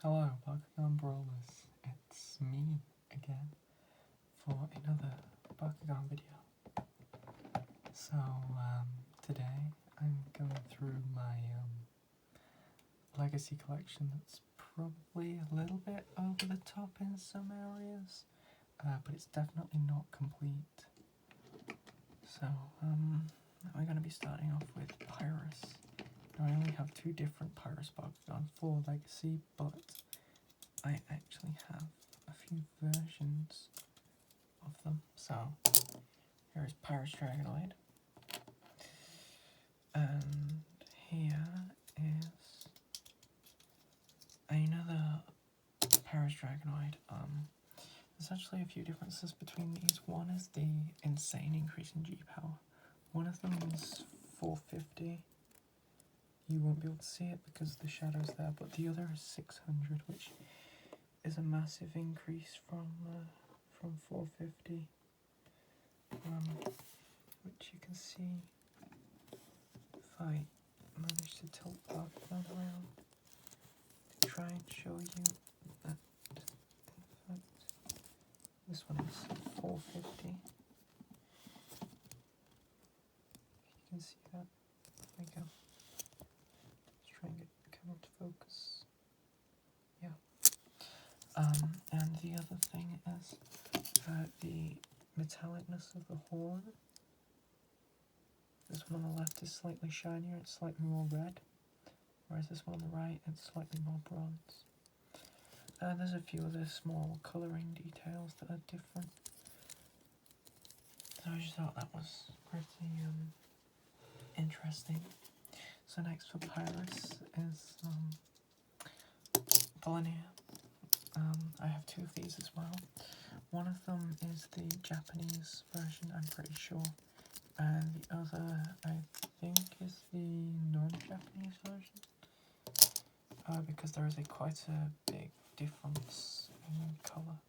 Hello, Bakugan Brawlers. It's me again for another Bakugan video. So, today I'm going through my legacy collection that's probably a little bit over the top in some areas, but it's definitely not complete. So, we're going to be starting off with Pyrus. Now, I only have two different Pyrus Bakugan for Legacy, but I actually have a few versions of them. So, here's Pyrus Dragonoid, and here is another Pyrus Dragonoid. There's actually a few differences between these. One is the insane increase in G power. One of them is 450. You won't be able to see it because the shadow's there, but the other is 600, which is a massive increase from 450, which you can see if I manage to tilt that around to try and show you that, in fact, this one is 450. You can see that. There we go. Let's try and get the camera to focus. Yeah. And the other thing is the metallicness of the horn. This one on the left is slightly shinier, it's slightly more red, whereas this one on the right is slightly more bronze. There's a few other small colouring details that are different. So I just thought that was pretty interesting. So next for Pyrus is Volania. I have two of these as well. One of them is the Japanese version, I'm pretty sure, and the other I think is the non-Japanese version, because there is quite a big difference in colour.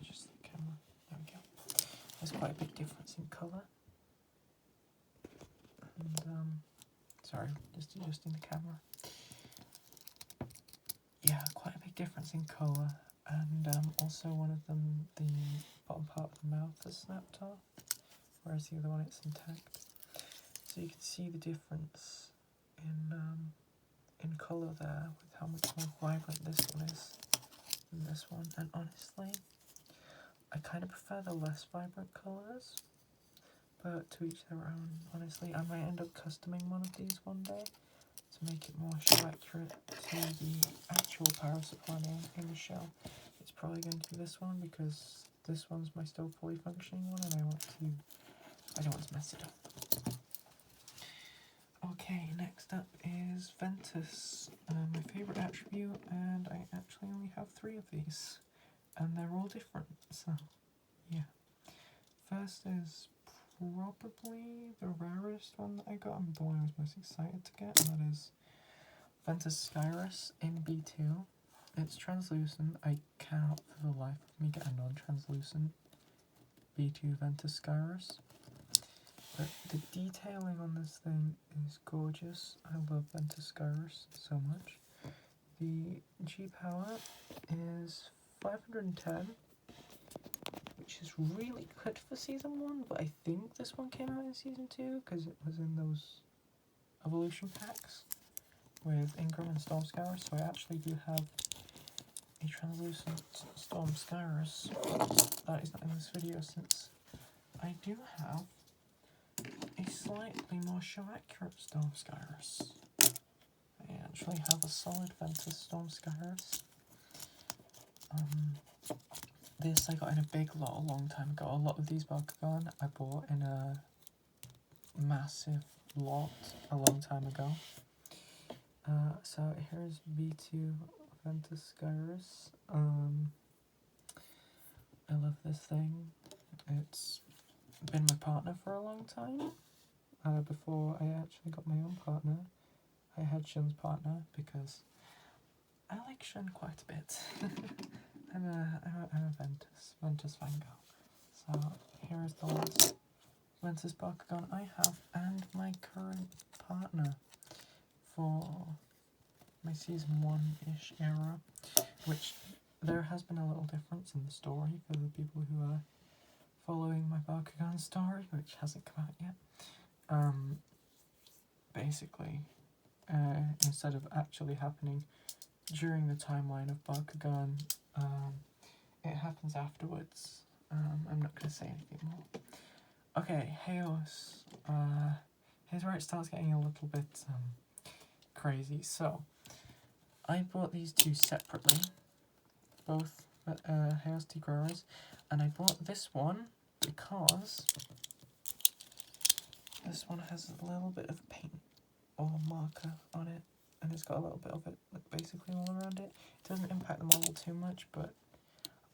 Just the camera, there we go. There's quite a big difference in colour, and sorry, just adjusting the camera. Yeah, quite a big difference in colour, and also one of them, the bottom part of the mouth has snapped off, whereas the other one it's intact. So you can see the difference in colour there, with how much more vibrant this one is than this one. And honestly, I kind of prefer the less vibrant colours, but to each their own. Honestly, I might end up customing one of these one day to make it more show accurate to the actual Pyrus in the shell. It's probably going to be this one, because this one's my still fully functioning one, and I don't want to mess it up. Okay, next up is Ventus, my favourite attribute, and I actually only have 3 of these, and they're all different, so yeah. First is probably the rarest one that I got, and the one I was most excited to get, and that is Ventus Skyrus in B2. It's translucent. I cannot for the life of me get a non-translucent B2 Ventus Skyrus. But the detailing on this thing is gorgeous. I love Ventus Skyrus so much. The G power is 510, which is really good for Season 1, but I think this one came out in Season 2 because it was in those evolution packs with Ingram and Storm Skyrus, so I actually do have a translucent Storm Skyrus. That is not in this video, since I do have a slightly more show accurate Storm Skyrus. I actually have a solid Ventus Storm Skyrus. This I got in a big lot a long time ago. A lot of these Bakugan I bought in a massive lot a long time ago. So here's V2 Ventus Skyrus. I love this thing. It's been my partner for a long time. Before I actually got my own partner, I had Shun's partner, because I like Shun quite a bit. I'm a Ventus fangirl. So here is the last Ventus Bakugan I have, and my current partner for my season 1-ish era, which there has been a little difference in the story for the people who are following my Bakugan story, which hasn't come out yet. Basically, instead of actually happening during the timeline of Bakugan, it happens afterwards. I'm not going to say anything more. Okay, Heos. Here's where it starts getting a little bit crazy. So, I bought these two separately, both Heos Tigraras, and I bought this one because this one has a little bit of paint or marker on it, and it's got a little bit of it like basically all around it. It doesn't impact the model too much, but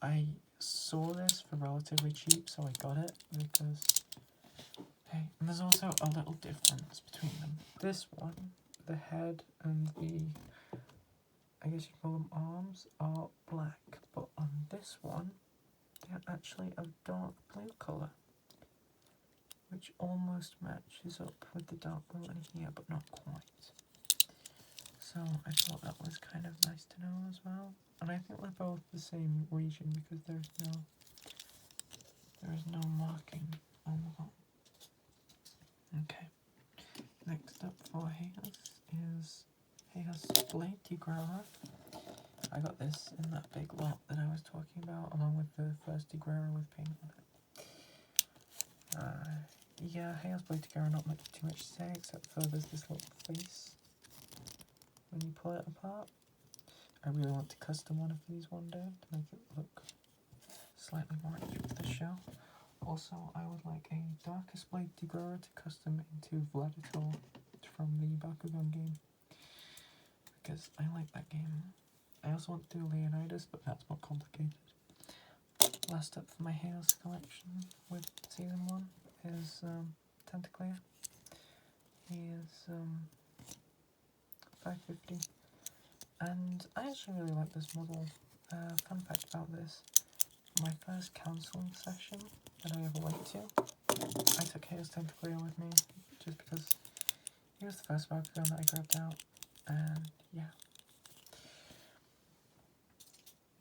I saw this for relatively cheap, so I got it because, hey, and there's also a little difference between them. This one, the head and the, I guess you call them arms, are black, but on this one, they're actually a dark blue colour, which almost matches up with the dark blue in here, but not quite. So I thought that was kind of nice to know as well. And I think they're both the same region because there is no marking on them. Okay. Next up for Heos is Heos Blade Tigrara. I got this in that big lot that I was talking about, along with the first Tigrara with paint on it. Yeah, Heos Blade Tigrara, not much too much to say, except for there's this little face when you pull it apart. I really want to custom one of these one day to make it look slightly more accurate for the show. Also, I would like a Darkest Blade Tigrara to custom into Vladitor from the Bakugan game, because I like that game. I also want to do Leonidas, but that's more complicated. Last up for my Heos collection with Season 1 is Tentacleer. He is 550. And I actually really like this model. Fun fact about this, my first counselling session that I ever went to, I took Heos Tentacleer with me, just because he was the first Bakugan that I grabbed out, and yeah.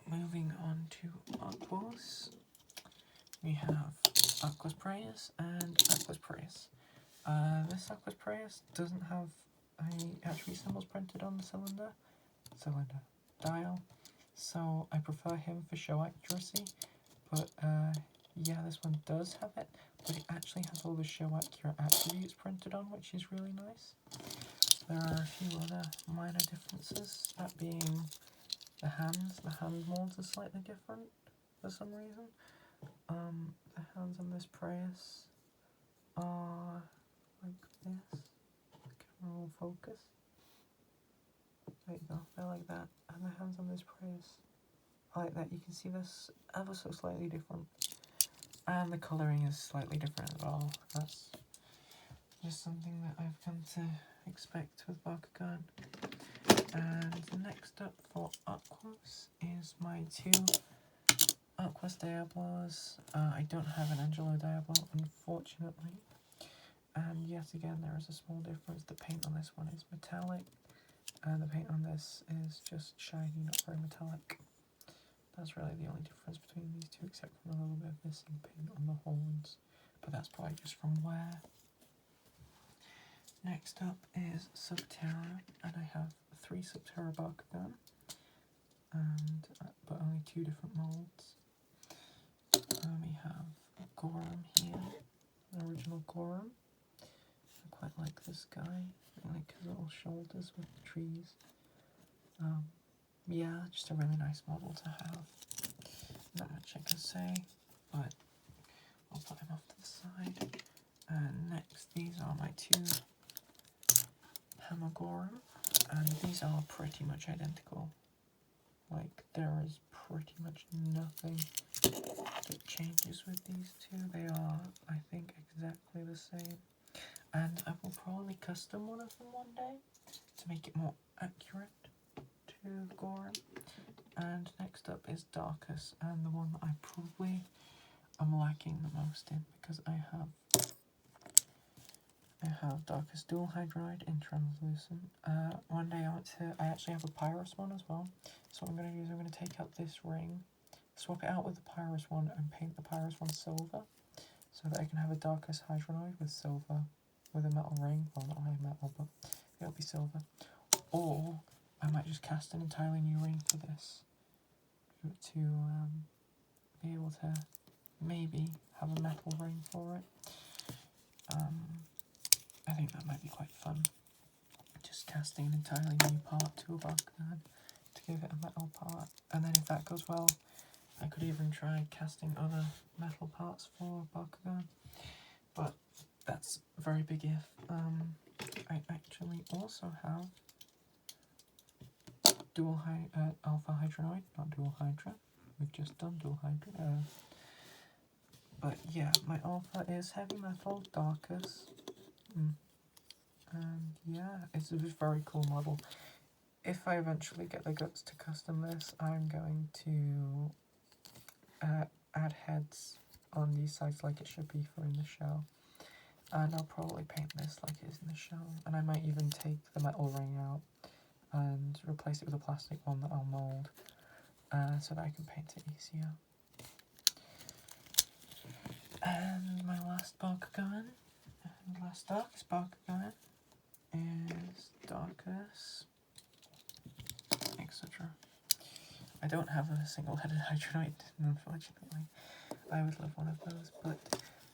Moving on to Aquos, we have Aquos Praeus and Aquos Praeus. This Aquos Praeus doesn't have any attribute symbols printed on the cylinder dial, so I prefer him for show accuracy, but yeah, this one does have it, but it actually has all the show accurate attributes printed on, which is really nice. There are a few other minor differences, that being the hands. The hand molds are slightly different for some reason. The hands on this Praeus are like this. The camera will focus. There you go, they're like that. And the hands on this Praeus are like that. You can see this ever so slightly different. And the colouring is slightly different as well. That's just something that I've come to expect with Bakugan. And next up for Aquos is my two Aquos Diablos. I don't have an Angelo Diablo, unfortunately. And yet again, there is a small difference. The paint on this one is metallic, and the paint on this is just shiny, not very metallic. That's really the only difference between these two, except for a little bit of missing paint on the horns. But that's probably just from wear. Next up is Subterra, and I have 3 Subterra Bakugan, and but only 2 different molds. We have Gorum here, an original Gorum. I quite like this guy. I like his little shoulders with the trees. Yeah, just a really nice model to have. Not much I can say, but I'll put him off to the side. And next, these are my 2 Hamagorum, and these are pretty much identical. Like, there is pretty much nothing that changes with these two. They are, I think, exactly the same. And I will probably custom one of them one day to make it more accurate to Gorum. And next up is Darkus, and the one that I probably am lacking the most in, because I have I have Darkest Dual Hydroid in Translucent. One day I actually have a Pyrus one as well. So what I'm going to do is I'm going to take out this ring, swap it out with the Pyrus one, and paint the Pyrus one silver, so that I can have a Darkest Hydroid with silver, with a metal ring. Well, not high metal, but it'll be silver. Or I might just cast an entirely new ring for this, to be able to maybe have a metal ring for it. I think that might be quite fun. Just casting an entirely new part to a Bakugan to give it a metal part. And then if that goes well, I could even try casting other metal parts for Bakugan. But that's a very big if. I actually also have Alpha Hydroid, not Dual Hydra. We've just done Dual Hydra. But yeah, my Alpha is Heavy Metal, Darkest. And yeah, it's a very cool model. If I eventually get the guts to custom this, I'm going to add heads on these sides like it should be for in the shell. And I'll probably paint this like it is in the shell. And I might even take the metal ring out and replace it with a plastic one that I'll mould, so that I can paint it easier. And my last Bakugan, last Darkest Bakugan, is Darkest, etc. I don't have a single-headed Hydroid, unfortunately. I would love one of those, but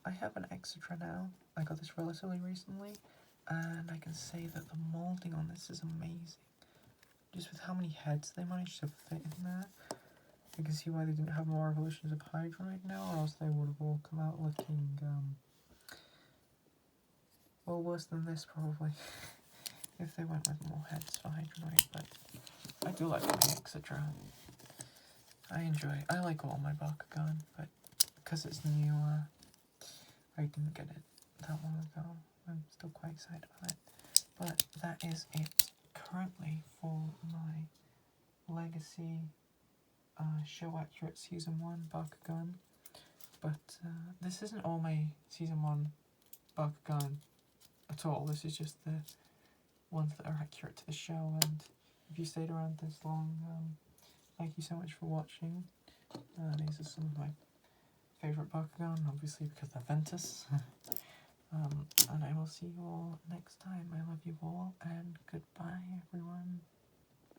I have an etc now. I got this relatively recently, and I can say that the moulding on this is amazing. Just with how many heads they managed to fit in there, you can see why they didn't have more evolutions of Hydroid now, or else they would have all come out looking, well, worse than this probably, if they went with more heads for Hydroid. But I do like the etc. I like all my Bakugan, but because it's newer, I didn't get it that long ago. I'm still quite excited about it. But that is it currently for my Legacy Show Accurate Season 1 Bakugan. But this isn't all my Season 1 Bakugan at all. This is just the ones that are accurate to the show. And if you stayed around this long, thank you so much for watching. These are some of my favourite Bakugan, obviously because they're Ventus. And I will see you all next time. I love you all, and goodbye, everyone.